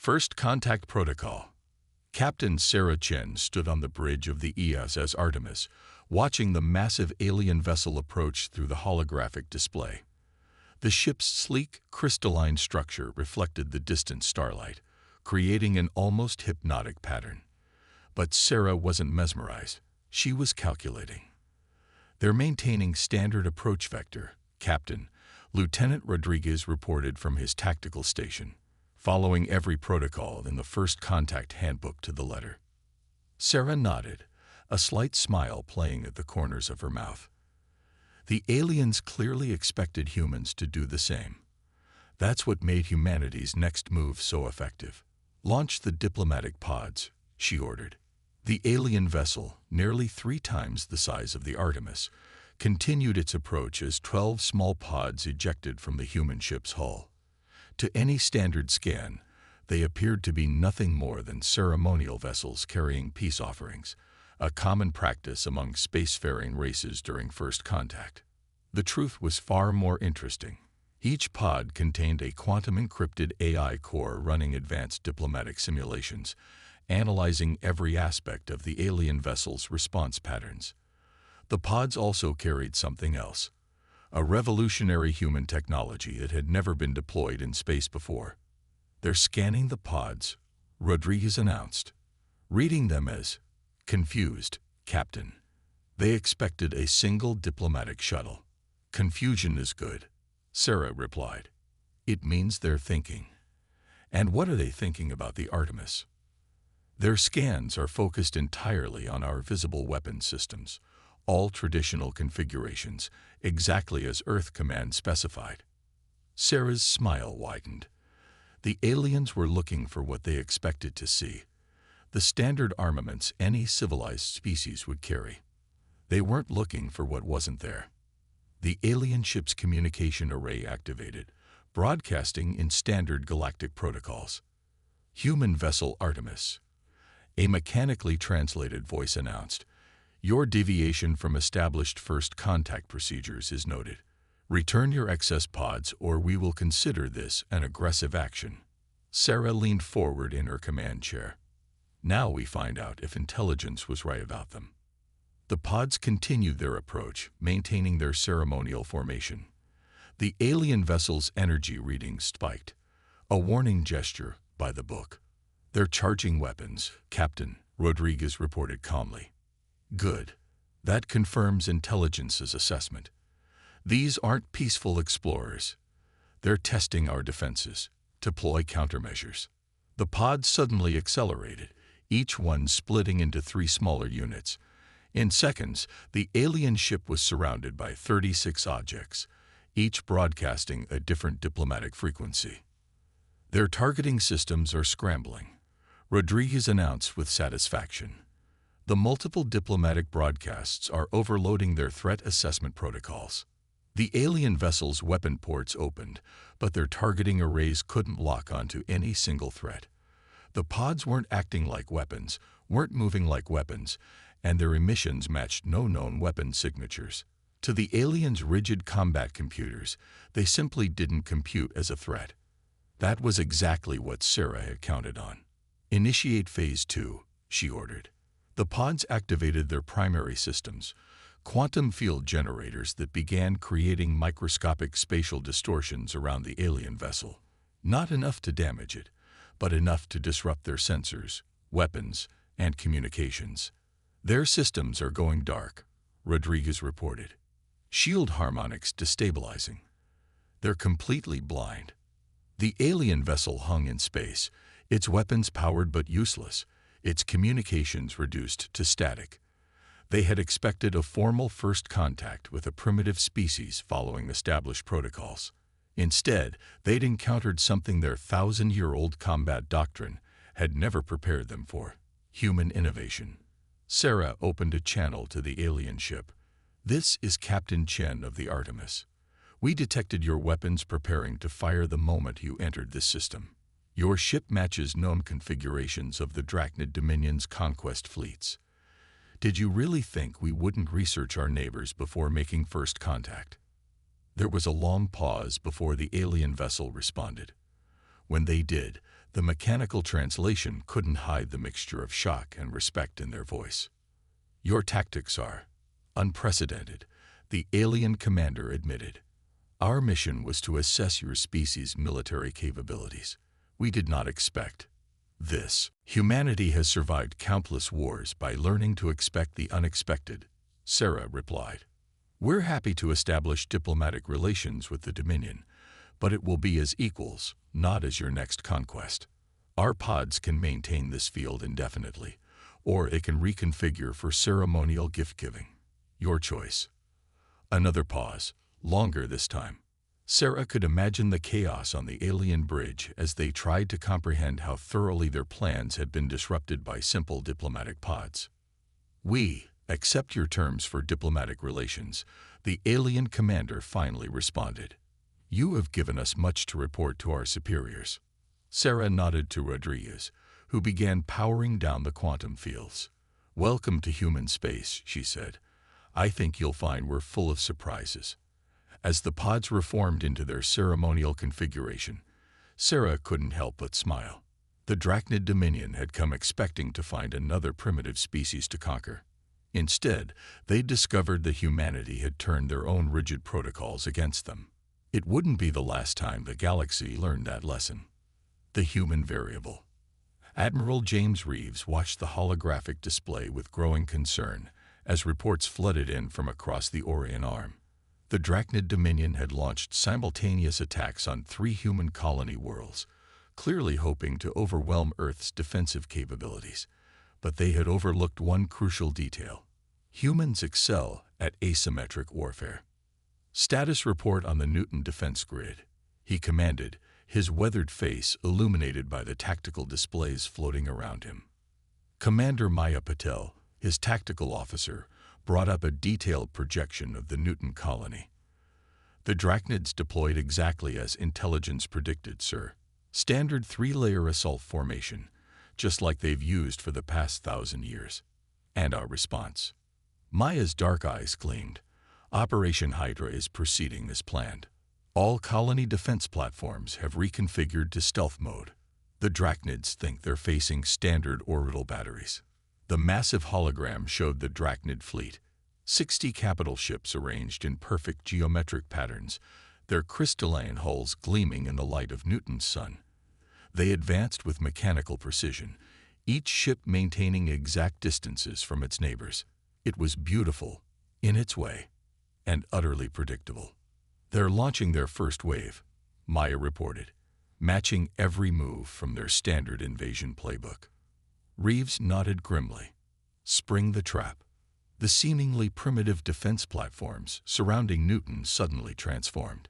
First Contact Protocol. Captain Sarah Chen stood on the bridge of the ISS Artemis, watching the massive alien vessel approach through the holographic display. The ship's sleek, crystalline structure reflected the distant starlight, creating an almost hypnotic pattern. But Sarah wasn't mesmerized. She was calculating. "They're maintaining standard approach vector, Captain," Lieutenant Rodriguez reported from his tactical station, following every protocol in the First Contact handbook to the letter. Sarah nodded, a slight smile playing at the corners of her mouth. The aliens clearly expected humans to do the same. That's what made humanity's next move so effective. "Launch the diplomatic pods," she ordered. The alien vessel, nearly 3 times the size of the Artemis, continued its approach as 12 small pods ejected from the human ship's hull. To any standard scan, they appeared to be nothing more than ceremonial vessels carrying peace offerings, a common practice among spacefaring races during First Contact. The truth was far more interesting. Each pod contained a quantum-encrypted AI core running advanced diplomatic simulations, analyzing every aspect of the alien vessel's response patterns. The pods also carried something else, a revolutionary human technology that had never been deployed in space before. "They're scanning the pods," Rodriguez announced, reading them as "confused, Captain." They expected a single diplomatic shuttle. "Confusion is good," Sarah replied. "It means they're thinking." "And what are they thinking about the Artemis?" "Their scans are focused entirely on our visible weapon systems, all traditional configurations, exactly as Earth Command specified." Sarah's smile widened. The aliens were looking for what they expected to see, the standard armaments any civilized species would carry. They weren't looking for what wasn't there. The alien ship's communication array activated, broadcasting in standard galactic protocols. "Human vessel Artemis," a mechanically translated voice announced. "Your deviation from established First Contact procedures is noted. Return your excess pods or we will consider this an aggressive action." Sarah leaned forward in her command chair. Now we find out if intelligence was right about them. The pods continued their approach, maintaining their ceremonial formation. The alien vessel's energy readings spiked, a warning gesture by the book. "They're charging weapons, Captain," Rodriguez reported calmly. "Good. That confirms intelligence's assessment. These aren't peaceful explorers. They're testing our defenses. Deploy countermeasures." The pods suddenly accelerated, each one splitting into 3 smaller units. In seconds, the alien ship was surrounded by 36 objects, each broadcasting a different diplomatic frequency. "Their targeting systems are scrambling," Rodriguez announced with satisfaction. "The multiple diplomatic broadcasts are overloading their threat assessment protocols." The alien vessel's weapon ports opened, but their targeting arrays couldn't lock onto any single threat. The pods weren't acting like weapons, weren't moving like weapons, and their emissions matched no known weapon signatures. To the aliens' rigid combat computers, they simply didn't compute as a threat. That was exactly what Sarah had counted on. "Initiate Phase 2, she ordered. The pods activated their primary systems, quantum field generators that began creating microscopic spatial distortions around the alien vessel. Not enough to damage it, but enough to disrupt their sensors, weapons, and communications. "Their systems are going dark," Rodriguez reported. "Shield harmonics destabilizing. They're completely blind." The alien vessel hung in space, its weapons powered but useless, its communications reduced to static. They had expected a formal first contact with a primitive species following established protocols. Instead, they'd encountered something their 1,000-year-old combat doctrine had never prepared them for: human innovation. Sarah opened a channel to the alien ship. "This is Captain Chen of the Artemis. We detected your weapons preparing to fire the moment you entered this system. Your ship matches known configurations of the Drachnid Dominion's conquest fleets. Did you really think we wouldn't research our neighbors before making first contact?" There was a long pause before the alien vessel responded. When they did, The mechanical translation couldn't hide the mixture of shock and respect in their voice. "Your tactics are unprecedented," the alien commander admitted. "Our mission was to assess your species' military capabilities. We did not expect this. Humanity has survived countless wars by learning to expect the unexpected," Sarah replied. "We're happy to establish diplomatic relations with the Dominion, but it will be as equals, not as your next conquest. Our pods can maintain this field indefinitely, or it can reconfigure for ceremonial gift-giving. Your choice." Another pause, longer this time. Sarah could imagine the chaos on the alien bridge as they tried to comprehend how thoroughly their plans had been disrupted by simple diplomatic pods. "We accept your terms for diplomatic relations," the alien commander finally responded. "You have given us much to report to our superiors." Sarah nodded to Rodriguez, who began powering down the quantum fields. "Welcome to human space," she said. "I think you'll find we're full of surprises." As the pods reformed into their ceremonial configuration, Sarah couldn't help but smile. The Drachnid Dominion had come expecting to find another primitive species to conquer. Instead, they discovered that humanity had turned their own rigid protocols against them. It wouldn't be the last time the galaxy learned that lesson. The human variable. Admiral James Reeves watched the holographic display with growing concern as reports flooded in from across the Orion Arm. The Drachnid Dominion had launched simultaneous attacks on 3 human colony worlds, clearly hoping to overwhelm Earth's defensive capabilities. But they had overlooked one crucial detail. Humans excel at asymmetric warfare. "Status report on the Newton defense grid," he commanded, his weathered face illuminated by the tactical displays floating around him. Commander Maya Patel, his tactical officer, brought up a detailed projection of the Newton colony. "The Drachnids deployed exactly as intelligence predicted, sir. Standard 3-layer assault formation, just like they've used for the past 1,000 years. And our response." Maya's dark eyes gleamed. "Operation Hydra is proceeding as planned. All colony defense platforms have reconfigured to stealth mode. The Drachnids think they're facing standard orbital batteries." The massive hologram showed the Drachnid fleet, 60 capital ships arranged in perfect geometric patterns, their crystalline hulls gleaming in the light of Newton's sun. They advanced with mechanical precision, each ship maintaining exact distances from its neighbors. It was beautiful, in its way, and utterly predictable. "They're launching their first wave," Maya reported, matching every move from their standard invasion playbook. Reeves nodded grimly. Spring the trap. The seemingly primitive defense platforms surrounding Newton suddenly transformed.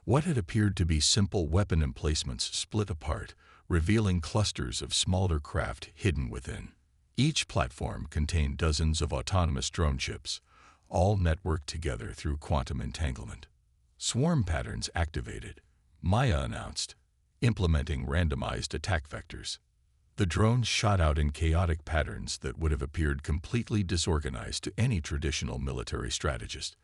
What had appeared to be simple weapon emplacements split apart, revealing clusters of smaller craft hidden within. Each platform contained dozens of autonomous drone ships, all networked together through quantum entanglement. "Swarm patterns activated," Maya announced, implementing randomized attack vectors. The drones shot out in chaotic patterns that would have appeared completely disorganized to any traditional military strategist.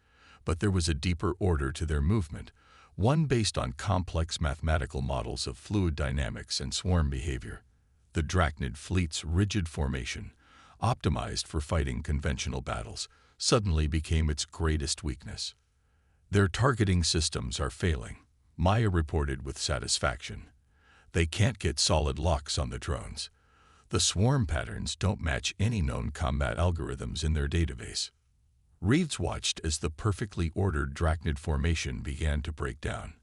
But there was a deeper order to their movement, one based on complex mathematical models of fluid dynamics and swarm behavior. The Drachnid fleet's rigid formation, optimized for fighting conventional battles, suddenly became its greatest weakness. "Their targeting systems are failing," Maya reported with satisfaction. "They can't get solid locks on the drones. The swarm patterns don't match any known combat algorithms in their database." Reeves watched as the perfectly ordered Drachnid formation began to break down.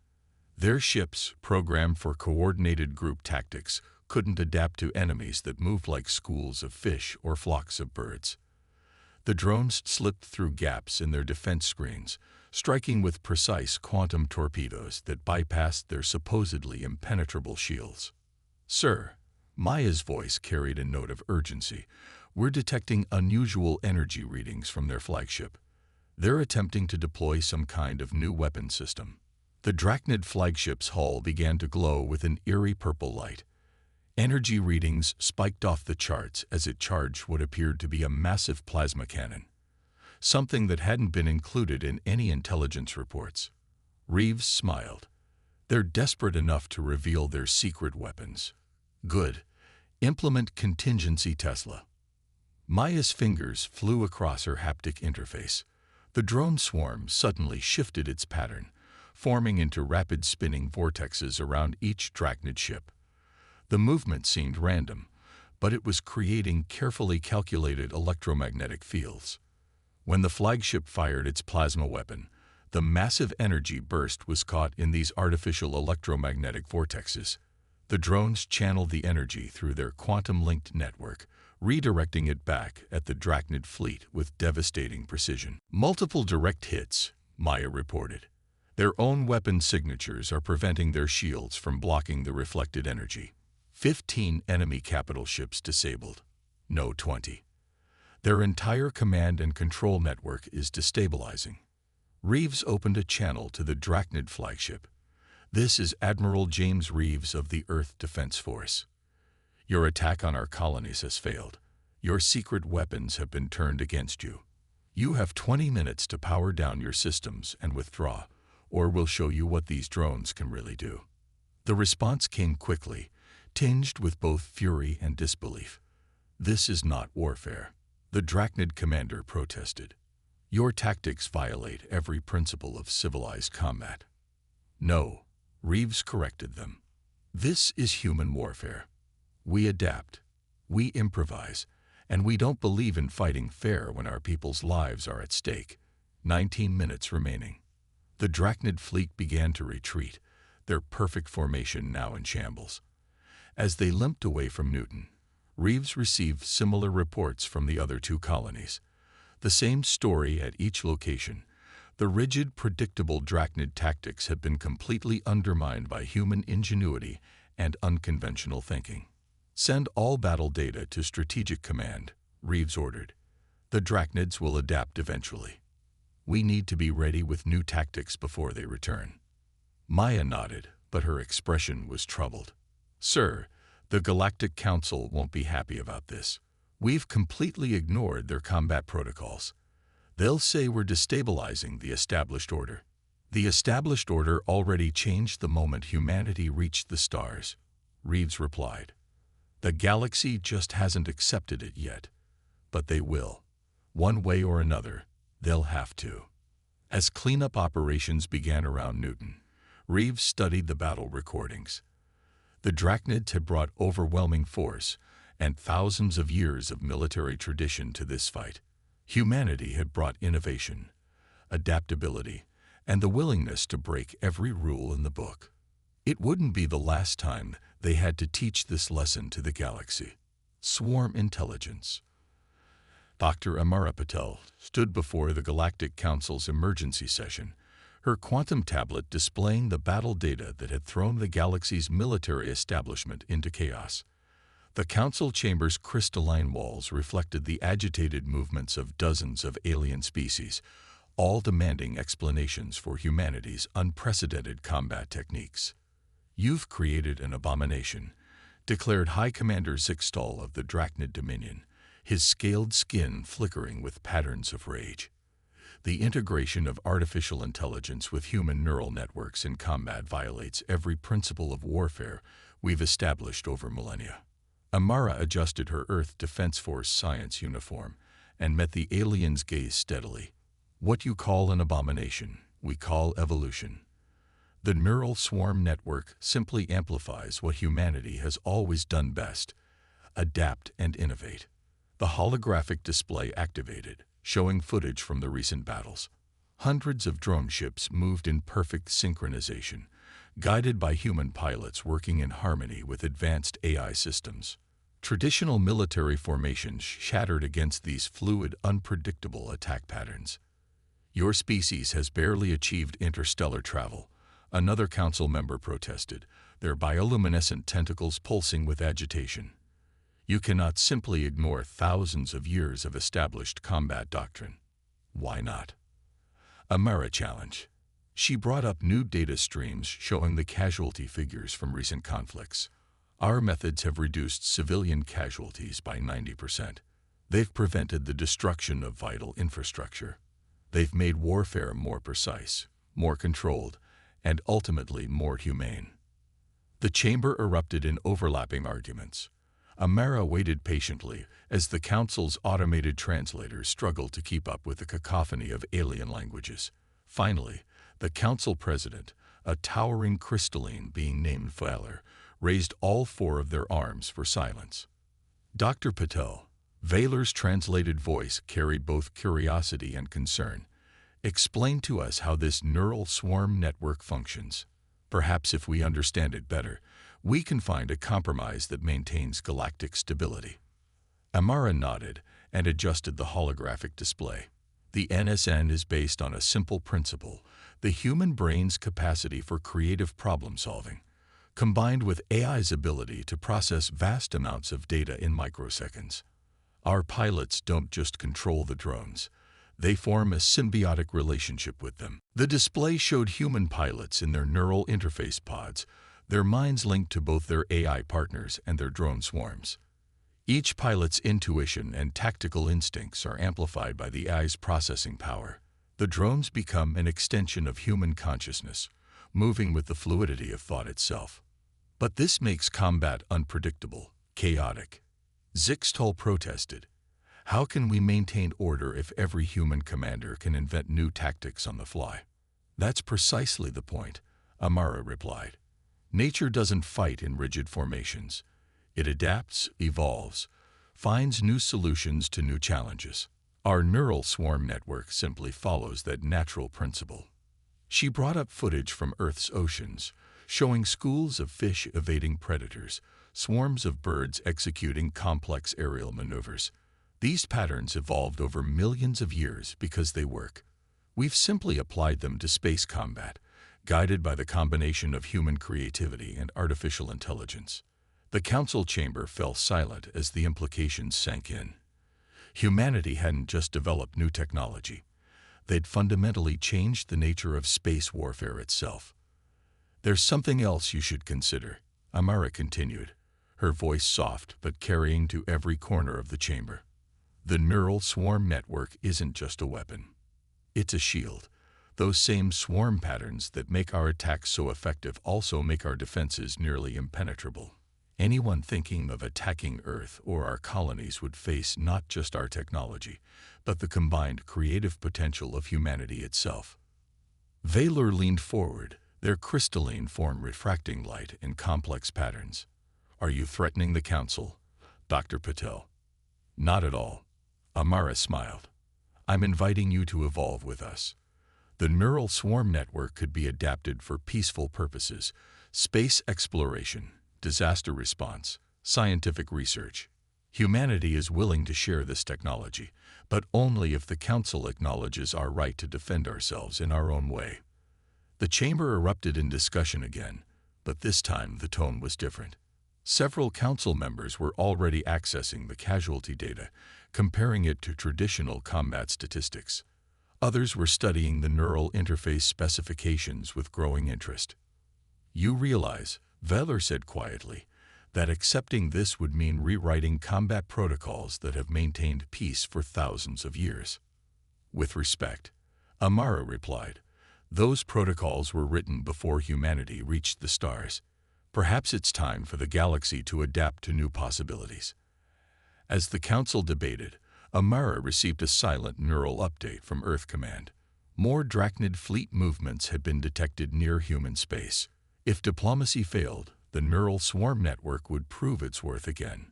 Their ships, programmed for coordinated group tactics, couldn't adapt to enemies that moved like schools of fish or flocks of birds. The drones slipped through gaps in their defense screens, striking with precise quantum torpedoes that bypassed their supposedly impenetrable shields. "Sir," Maya's voice carried a note of urgency, "we're detecting unusual energy readings from their flagship. They're attempting to deploy some kind of new weapon system." The Drachnid flagship's hull began to glow with an eerie purple light. Energy readings spiked off the charts as it charged what appeared to be a massive plasma cannon, something that hadn't been included in any intelligence reports. Reeves smiled. "They're desperate enough to reveal their secret weapons. Good. Implement contingency Tesla. Maya's fingers flew across her haptic interface. The drone swarm suddenly shifted its pattern, forming into rapid spinning vortexes around each Drachnid ship. The movement seemed random, but it was creating carefully calculated electromagnetic fields. When the flagship fired its plasma weapon, the massive energy burst was caught in these artificial electromagnetic vortexes. The drones channeled the energy through their quantum-linked network, redirecting it back at the Drachnid fleet with devastating precision. Multiple direct hits, Maya reported. Their own weapon signatures are preventing their shields from blocking the reflected energy. 15 enemy capital ships disabled. No 20. Their entire command and control network is destabilizing. Reeves opened a channel to the Drachnid flagship. This is Admiral James Reeves of the Earth Defense Force. Your attack on our colonies has failed. Your secret weapons have been turned against you. You have 20 minutes to power down your systems and withdraw, or we'll show you what these drones can really do. The response came quickly, tinged with both fury and disbelief. This is not warfare. The Drachnid commander protested. Your tactics violate every principle of civilized combat. No, Reeves corrected them. This is human warfare. We adapt, we improvise, and we don't believe in fighting fair when our people's lives are at stake. 19 minutes remaining. The Drachnid fleet began to retreat, their perfect formation now in shambles. As they limped away from Newton, Reeves received similar reports from the other two colonies. The same story at each location. The rigid, predictable Drachnid tactics had been completely undermined by human ingenuity and unconventional thinking. Send all battle data to Strategic Command, Reeves ordered. The Drachnids will adapt eventually. We need to be ready with new tactics before they return. Maya nodded, but her expression was troubled. Sir, the Galactic Council won't be happy about this. We've completely ignored their combat protocols. They'll say we're destabilizing the established order. The established order already changed the moment humanity reached the stars, Reeves replied. The galaxy just hasn't accepted it yet, but they will. One way or another, they'll have to. As cleanup operations began around Newton, Reeves studied the battle recordings. The Drachnids had brought overwhelming force and thousands of years of military tradition to this fight. Humanity had brought innovation, adaptability, and the willingness to break every rule in the book. It wouldn't be the last time they had to teach this lesson to the galaxy. Swarm intelligence. Dr. Amara Patel stood before the Galactic Council's emergency session, her quantum tablet displaying the battle data that had thrown the galaxy's military establishment into chaos. The council chamber's crystalline walls reflected the agitated movements of dozens of alien species, all demanding explanations for humanity's unprecedented combat techniques. You've created an abomination, declared High Commander Zixtal of the Drachnid Dominion, his scaled skin flickering with patterns of rage. The integration of artificial intelligence with human neural networks in combat violates every principle of warfare we've established over millennia. Amara adjusted her Earth Defense Force science uniform and met the alien's gaze steadily. What you call an abomination, we call evolution. The neural swarm network simply amplifies what humanity has always done best: adapt and innovate. The holographic display activated, showing footage from the recent battles. Hundreds of drone ships moved in perfect synchronization, guided by human pilots working in harmony with advanced AI systems. Traditional military formations shattered against these fluid, unpredictable attack patterns. Your species has barely achieved interstellar travel, another council member protested, their bioluminescent tentacles pulsing with agitation. You cannot simply ignore thousands of years of established combat doctrine. Why not? Amara challenged. She brought up new data streams showing the casualty figures from recent conflicts. Our methods have reduced civilian casualties by 90%. They've prevented the destruction of vital infrastructure. They've made warfare more precise, more controlled, and ultimately more humane. The chamber erupted in overlapping arguments. Amara waited patiently as the council's automated translators struggled to keep up with the cacophony of alien languages. Finally, the council president, a towering crystalline being named Valor, raised all four of their arms for silence. Dr. Patel, Valor's translated voice carried both curiosity and concern. Explain to us how this neural swarm network functions. Perhaps if we understand it better, we can find a compromise that maintains galactic stability. Amara nodded and adjusted the holographic display. The NSN is based on a simple principle: the human brain's capacity for creative problem-solving, combined with AI's ability to process vast amounts of data in microseconds. Our pilots don't just control the drones. They form a symbiotic relationship with them. The display showed human pilots in their neural interface pods, their minds linked to both their AI partners and their drone swarms. Each pilot's intuition and tactical instincts are amplified by the AI's processing power. The drones become an extension of human consciousness, moving with the fluidity of thought itself. But this makes combat unpredictable, chaotic. Zixtol protested. How can we maintain order if every human commander can invent new tactics on the fly? That's precisely the point, Amara replied. Nature doesn't fight in rigid formations. It adapts, evolves, finds new solutions to new challenges. Our neural swarm network simply follows that natural principle. She brought up footage from Earth's oceans, showing schools of fish evading predators, swarms of birds executing complex aerial maneuvers. These patterns evolved over millions of years because they work. We've simply applied them to space combat, guided by the combination of human creativity and artificial intelligence. The council chamber fell silent as the implications sank in. Humanity hadn't just developed new technology. They'd fundamentally changed the nature of space warfare itself. There's something else you should consider, Amara continued, her voice soft but carrying to every corner of the chamber. The neural swarm network isn't just a weapon. It's a shield. Those same swarm patterns that make our attacks so effective also make our defenses nearly impenetrable. Anyone thinking of attacking Earth or our colonies would face not just our technology, but the combined creative potential of humanity itself. Valor leaned forward, their crystalline form refracting light in complex patterns. Are you threatening the council, Dr. Patel? Not at all. Amara smiled. I'm inviting you to evolve with us. The neural swarm network could be adapted for peaceful purposes: space exploration, disaster response, scientific research. Humanity is willing to share this technology, but only if the Council acknowledges our right to defend ourselves in our own way. The chamber erupted in discussion again, but this time the tone was different. Several council members were already accessing the casualty data, comparing it to traditional combat statistics. Others were studying the neural interface specifications with growing interest. You realize, Valor said quietly, that accepting this would mean rewriting combat protocols that have maintained peace for thousands of years. With respect, Amara replied, those protocols were written before humanity reached the stars. Perhaps it's time for the galaxy to adapt to new possibilities. As the council debated, Amara received a silent neural update from Earth Command. More Drachnid fleet movements had been detected near human space. If diplomacy failed, the neural swarm network would prove its worth again.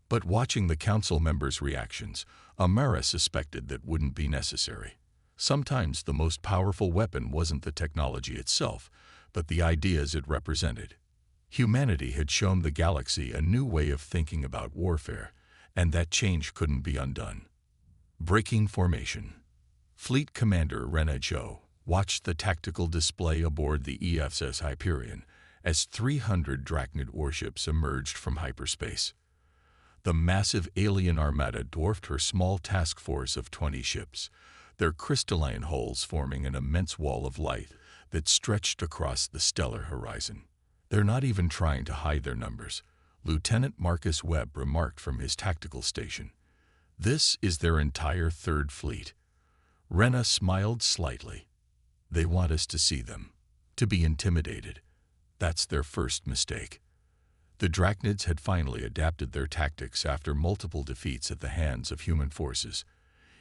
But watching the council members' reactions, Amara suspected that wouldn't be necessary. Sometimes the most powerful weapon wasn't the technology itself, but the ideas it represented. Humanity had shown the galaxy a new way of thinking about warfare, and that change couldn't be undone. Breaking formation. Fleet Commander Rena Jo watched the tactical display aboard the EFS Hyperion as 300 Drachnid warships emerged from hyperspace. The massive alien armada dwarfed her small task force of 20 ships, their crystalline hulls forming an immense wall of light that stretched across the stellar horizon. They're not even trying to hide their numbers, Lieutenant Marcus Webb remarked from his tactical station. This is their entire third fleet. Rena smiled slightly. They want us to see them, to be intimidated. That's their first mistake. The Drachnids had finally adapted their tactics after multiple defeats at the hands of human forces.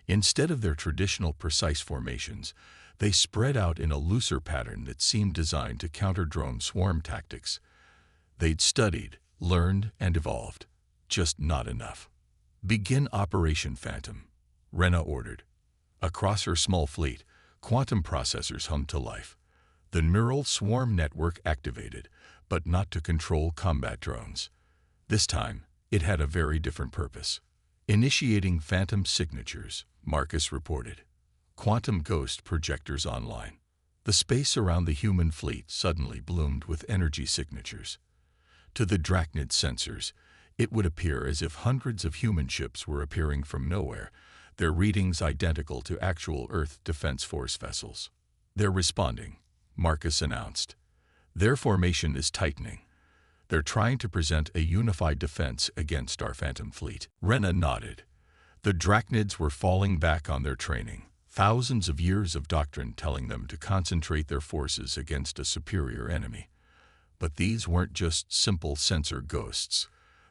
Instead of their traditional precise formations, they spread out in a looser pattern that seemed designed to counter drone swarm tactics. They'd studied, learned, and evolved. Just not enough. "Begin Operation Phantom," Rena ordered. Across her small fleet, quantum processors hummed to life. The neural swarm network activated, but not to control combat drones. This time, it had a very different purpose. "Initiating Phantom signatures," Marcus reported. Quantum ghost projectors online. The space around the human fleet suddenly bloomed with energy signatures. To the Drachnid sensors, it would appear as if hundreds of human ships were appearing from nowhere, their readings identical to actual Earth Defense Force vessels. "They're responding," Marcus announced. "Their formation is tightening. They're trying to present a unified defense against our Phantom fleet." Rena nodded. The Drachnids were falling back on their training, thousands of years of doctrine telling them to concentrate their forces against a superior enemy. But these weren't just simple sensor ghosts.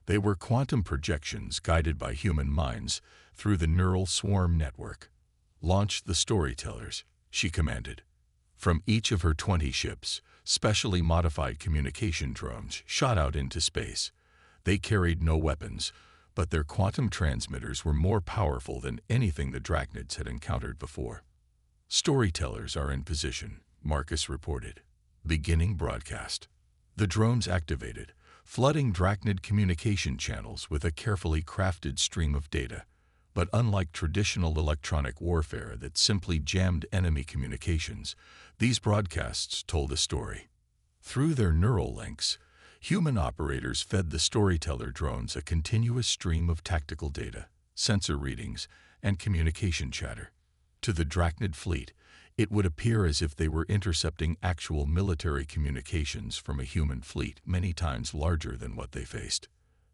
They were quantum projections guided by human minds through the neural swarm network. "Launch the storytellers," she commanded. From each of her 20 ships, specially modified communication drones shot out into space. They carried no weapons, but their quantum transmitters were more powerful than anything the Drachnids had encountered before. "Storytellers are in position," Marcus reported. "Beginning broadcast." The drones activated, flooding Drachnid communication channels with a carefully crafted stream of data. But unlike traditional electronic warfare that simply jammed enemy communications, these broadcasts told a story. Through their neural links, human operators fed the storyteller drones a continuous stream of tactical data, sensor readings, and communication chatter. To the Drachnid fleet, it would appear as if they were intercepting actual military communications from a human fleet many times larger than what they faced.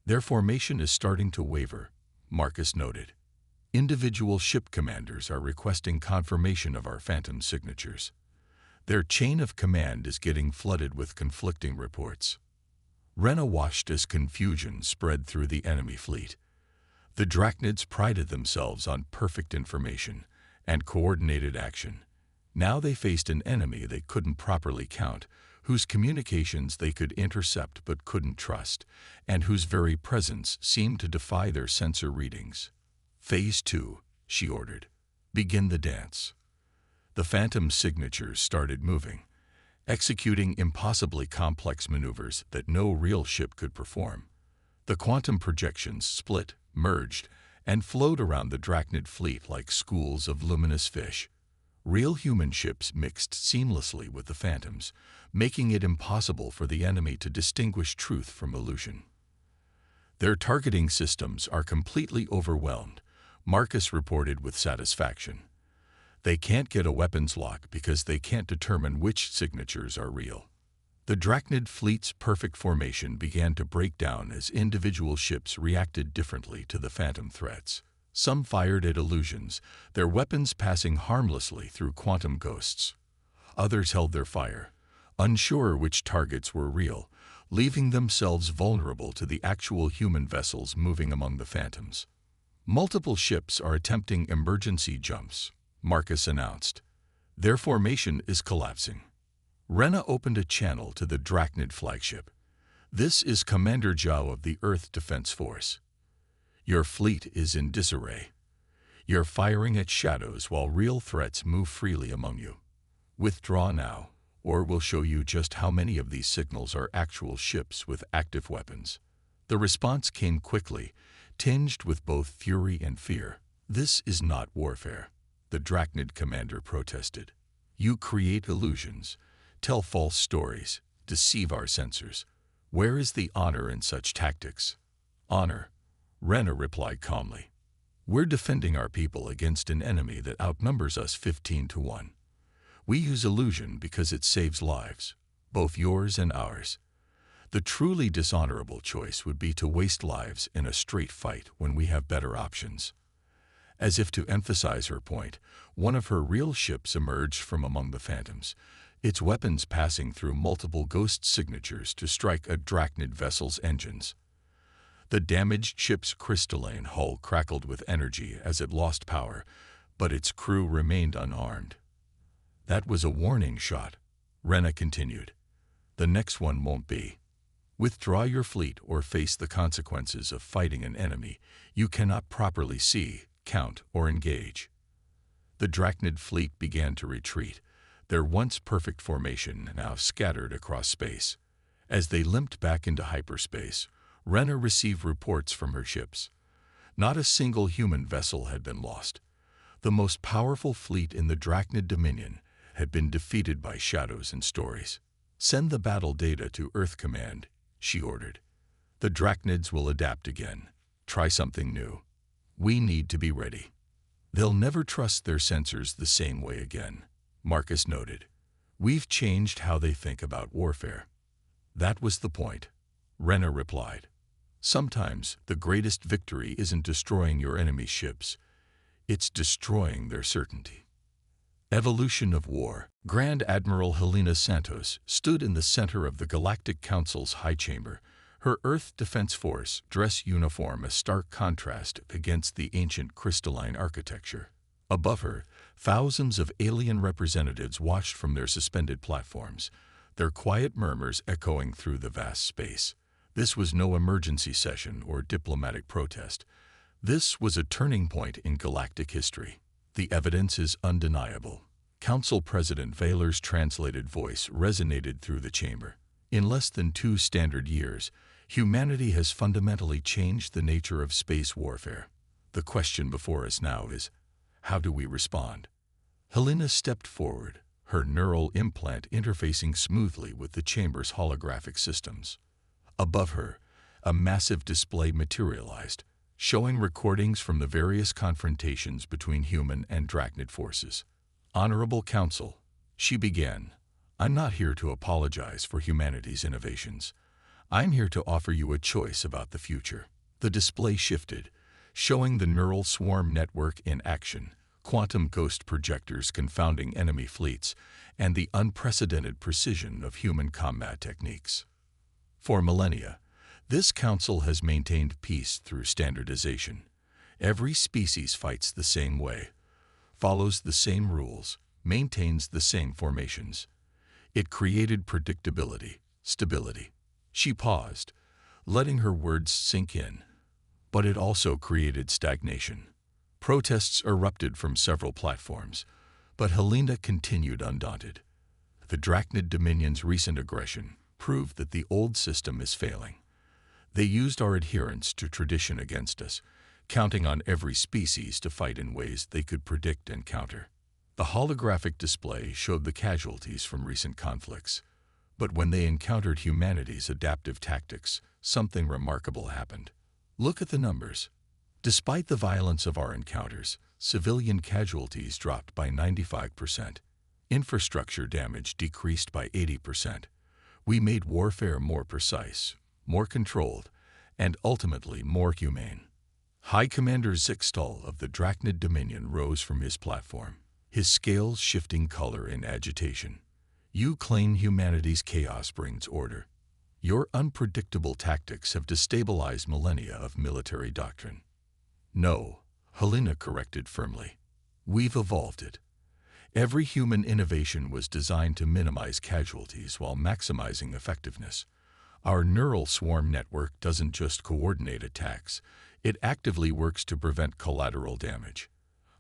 "Their formation is starting to waver," Marcus noted. "Individual ship commanders are requesting confirmation of our Phantom signatures. Their chain of command is getting flooded with conflicting reports." Rena watched as confusion spread through the enemy fleet. The Drachnids prided themselves on perfect information and coordinated action. Now they faced an enemy they couldn't properly count, whose communications they could intercept but couldn't trust, and whose very presence seemed to defy their sensor readings. "Phase 2, she ordered. "Begin the dance." The Phantom signatures started moving, executing impossibly complex maneuvers that no real ship could perform. The quantum projections split, merged, and flowed around the Drachnid fleet like schools of luminous fish. Real human ships mixed seamlessly with the Phantoms, making it impossible for the enemy to distinguish truth from illusion. "Their targeting systems are completely overwhelmed," Marcus reported with satisfaction. "They can't get a weapons lock because they can't determine which signatures are real." The Drachnid fleet's perfect formation began to break down as individual ships reacted differently to the Phantom threats. Some fired at illusions, their weapons passing harmlessly through quantum ghosts. Others held their fire, unsure which targets were real, leaving themselves vulnerable to the actual human vessels moving among the Phantoms. "Multiple ships are attempting emergency jumps," Marcus announced. "Their formation is collapsing." Rena opened a channel to the Drachnid flagship. "This is Commander Zhao of the Earth Defense Force. Your fleet is in disarray. You're firing at shadows while real threats move freely among you. Withdraw now, or we'll show you just how many of these signals are actual ships with active weapons." The response came quickly, tinged with both fury and fear. "This is not warfare," the Drachnid commander protested. "You create illusions, tell false stories, deceive our sensors. Where is the honor in such tactics?" "Honor," Rena replied calmly. "We're defending our people against an enemy that outnumbers us 15-1. We use illusion because it saves lives, both yours and ours. The truly dishonorable choice would be to waste lives in a straight fight when we have better options." As if to emphasize her point, one of her real ships emerged from among the Phantoms, its weapons passing through multiple ghost signatures to strike a Drachnid vessel's engines. The damaged ship's crystalline hull crackled with energy as it lost power, but its crew remained unarmed. "That was a warning shot," Rena continued. "The next one won't be. Withdraw your fleet or face the consequences of fighting an enemy you cannot properly see, count, or engage." The Drachnid fleet began to retreat, their once perfect formation now scattered across space. As they limped back into hyperspace, Rena received reports from her ships. Not a single human vessel had been lost. The most powerful fleet in the Drachnid Dominion had been defeated by shadows and stories. "Send the battle data to Earth Command," she ordered. "The Drachnids will adapt again. Try something new. We need to be ready." "They'll never trust their sensors the same way again," Marcus noted. "We've changed how they think about warfare." "That was the point," Rena replied. "Sometimes the greatest victory isn't destroying your enemy's ships. It's destroying their certainty." Evolution of war. Grand Admiral Helena Santos stood in the center of the Galactic Council's high chamber, her Earth Defense Force dress uniform a stark contrast against the ancient crystalline architecture. Above her, thousands of alien representatives watched from their suspended platforms, their quiet murmurs echoing through the vast space. This was no emergency session or diplomatic protest. This was a turning point in galactic history. The evidence is undeniable. Council President Valer's translated voice resonated through the chamber. "In less than 2 standard years, humanity has fundamentally changed the nature of space warfare. The question before us now is, how do we respond?" Helena stepped forward, her neural implant interfacing smoothly with the chamber's holographic systems. Above her, a massive display materialized, showing recordings from the various confrontations between human and Drachnid forces. "Honorable Council," she began, "I'm not here to apologize for humanity's innovations. I'm here to offer you a choice about the future." The display shifted, showing the neural swarm network in action, quantum ghost projectors confounding enemy fleets, and the unprecedented precision of human combat techniques. For millennia, this council has maintained peace through standardization. Every species fights the same way, follows the same rules, maintains the same formations. It created predictability, stability. She paused, letting her words sink in. But it also created stagnation. Protests erupted from several platforms, but Helena continued undaunted. The Drachnid Dominion's recent aggression proved that the old system is failing. They used our adherence to tradition against us, counting on every species to fight in ways they could predict and counter. The holographic display showed the casualties from recent conflicts. But when they encountered humanity's adaptive tactics, something remarkable happened. Look at the numbers. Despite the violence of our encounters, civilian casualties dropped by 95%. Infrastructure damage decreased by 80%. We made warfare more precise, more controlled, and ultimately more humane. High Commander Zixtal of the Drachnid Dominion rose from his platform, his scales shifting color in agitation. "You claim humanity's chaos brings order. Your unpredictable tactics have destabilized millennia of military doctrine." "No," Helena corrected firmly. "We've evolved it. Every human innovation was designed to minimize casualties while maximizing effectiveness. Our neural swarm network doesn't just coordinate attacks, it actively works to prevent collateral damage.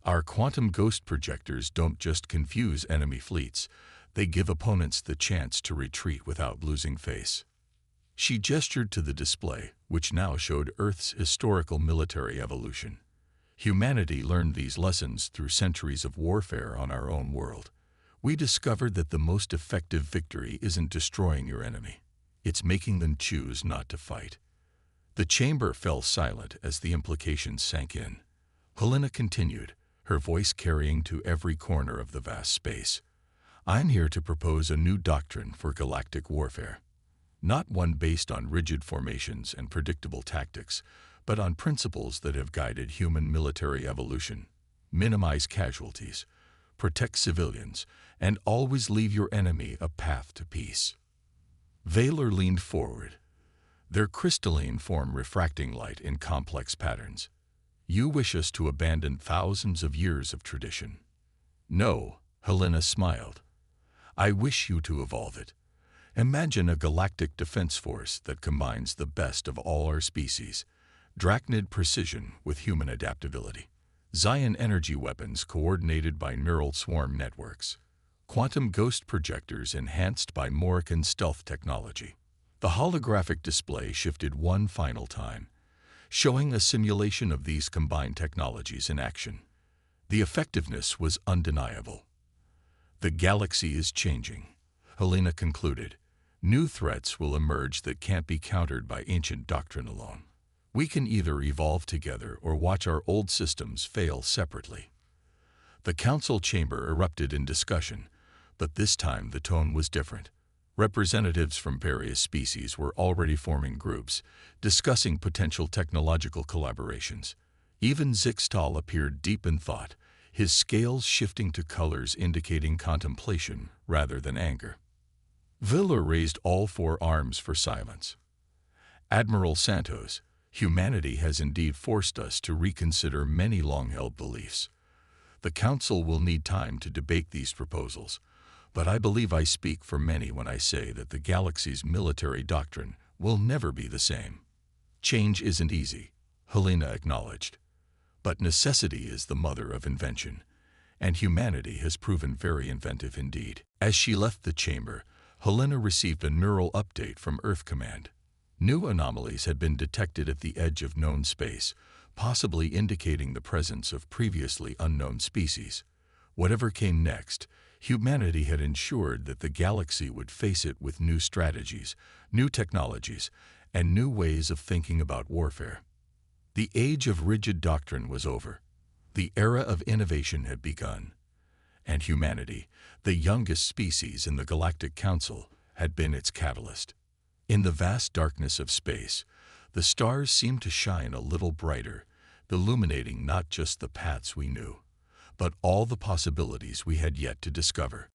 Our quantum ghost projectors don't just confuse enemy fleets, they give opponents the chance to retreat without losing face." She gestured to the display, which now showed Earth's historical military evolution. Humanity learned these lessons through centuries of warfare on our own world. We discovered that the most effective victory isn't destroying your enemy. It's making them choose not to fight. The chamber fell silent as the implications sank in. Helena continued, her voice carrying to every corner of the vast space. "I'm here to propose a new doctrine for galactic warfare. Not one based on rigid formations and predictable tactics, but on principles that have guided human military evolution. Minimize casualties, protect civilians, and always leave your enemy a path to peace." Valor leaned forward, their crystalline form refracting light in complex patterns. "You wish us to abandon thousands of years of tradition." "No," Helena smiled. "I wish you to evolve it. Imagine a galactic defense force that combines the best of all our species, drachnid precision with human adaptability, Zion energy weapons coordinated by neural swarm networks, quantum ghost projectors enhanced by Morrican stealth technology." The holographic display shifted one final time, showing a simulation of these combined technologies in action. The effectiveness was undeniable. "The galaxy is changing," Helena concluded. "New threats will emerge that can't be countered by ancient doctrine alone. We can either evolve together or watch our old systems fail separately." The council chamber erupted in discussion, but this time the tone was different. Representatives from various species were already forming groups, discussing potential technological collaborations. Even Zixtal appeared deep in thought, his scales shifting to colors indicating contemplation rather than anger. Villa raised all four arms for silence. "Admiral Santos, humanity has indeed forced us to reconsider many long-held beliefs. The Council will need time to debate these proposals, but I believe I speak for many when I say that the galaxy's military doctrine will never be the same." "Change isn't easy," Helena acknowledged. "But necessity is the mother of invention, and humanity has proven very inventive indeed." As she left the chamber, Helena received a neural update from Earth Command. New anomalies had been detected at the edge of known space, possibly indicating the presence of previously unknown species. Whatever came next, humanity had ensured that the galaxy would face it with new strategies, new technologies, and new ways of thinking about warfare. The age of rigid doctrine was over. The era of innovation had begun. And humanity, the youngest species in the Galactic Council, had been its catalyst. In the vast darkness of space, the stars seemed to shine a little brighter, illuminating not just the paths we knew, but all the possibilities we had yet to discover.